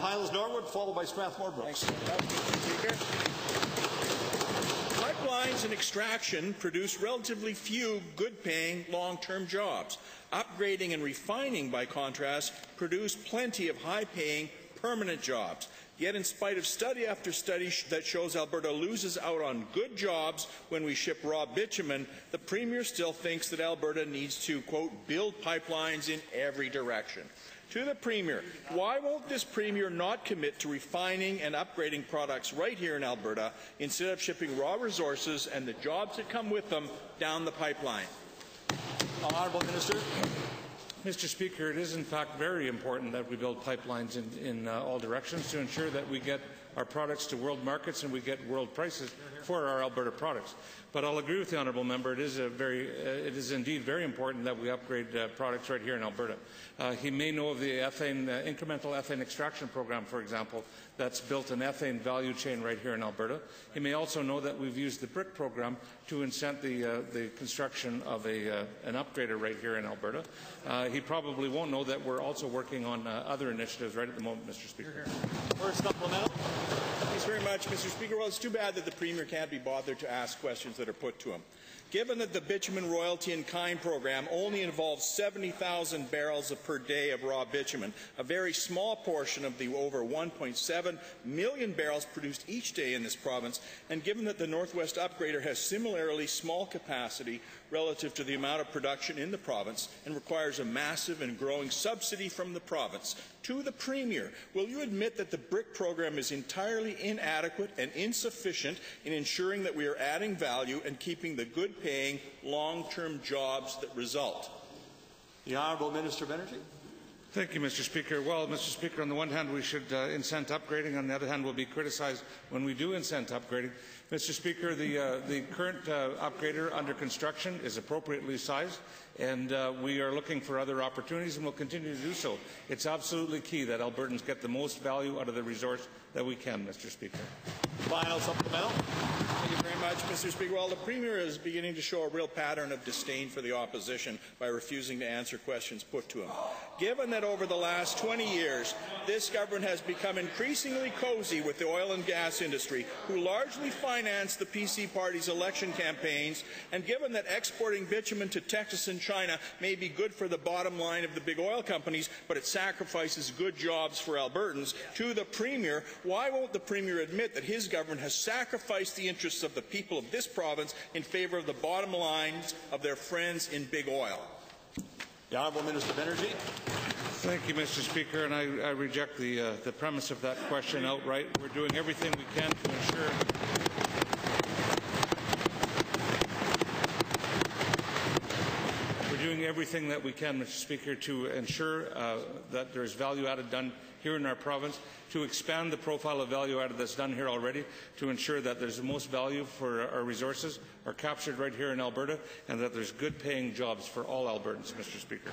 Highlands Norwood, followed by Strathmore Brooks. Speaker. Pipelines and extraction produce relatively few good-paying long-term jobs. Upgrading and refining, by contrast, produce plenty of high-paying permanent jobs. Yet in spite of study after study that shows Alberta loses out on good jobs when we ship raw bitumen, the Premier still thinks that Alberta needs to, quote, build pipelines in every direction. To the Premier, why won't this Premier not commit to refining and upgrading products right here in Alberta instead of shipping raw resources and the jobs that come with them down the pipeline? Honourable Minister. Mr. Speaker, it is in fact very important that we build pipelines in all directions to ensure that we get our products to world markets and we get world prices for our Alberta products. But I'll agree with the honourable member. It is indeed very important that we upgrade products right here in Alberta. He may know of the incremental ethane extraction program, for example, that's built an ethane value chain right here in Alberta. He may also know that we've used the BRIC program to incent the construction of an upgrader right here in Alberta. He probably won't know that we're also working on other initiatives right at the moment, Mr. Speaker. First supplemental. Thanks very much, Mr. Speaker. Well, it's too bad that the Premier can't be bothered to ask questions that are put to him. Given that the bitumen royalty in kind program only involves 70,000 barrels per day of raw bitumen, a very small portion of the over 1.7 million barrels produced each day in this province, and given that the Northwest Upgrader has similarly small capacity relative to the amount of production in the province and requires a massive and growing subsidy from the province, to the Premier, will you admit that the BRIC program is entirely inadequate and insufficient in ensuring that we are adding value and keeping the good-paying, long-term jobs that result? The Honourable Minister of Energy. Thank you, Mr. Speaker. Well, Mr. Speaker, on the one hand, we should incent upgrading. On the other hand, we'll be criticised when we do incent upgrading. Mr. Speaker, the current upgrader under construction is appropriately sized, and we are looking for other opportunities, and will continue to do so. It's absolutely key that Albertans get the most value out of the resource that we can, Mr. Speaker. Final supplemental. Thank you very much, Mr. Speaker. Well, the Premier is beginning to show a real pattern of disdain for the opposition by refusing to answer questions put to him. Given that over the last 20 years, this government has become increasingly cozy with the oil and gas industry, who largely finance the PC party's election campaigns, and given that exporting bitumen to Texas and China may be good for the bottom line of the big oil companies, but it sacrifices good jobs for Albertans, to the Premier, why won't the Premier admit that his government has sacrificed the interests of the people of this province in favour of the bottom lines of their friends in big oil? The Honourable Minister of Energy. Thank you, Mr. Speaker, and I reject the premise of that question outright. We're doing everything we can to ensure everything that we can, Mr. Speaker, to ensure that there is value added done here in our province, to expand the profile of value added that's done here already, to ensure that there's the most value for our resources are captured right here in Alberta, and that there's good paying jobs for all Albertans, Mr. Speaker.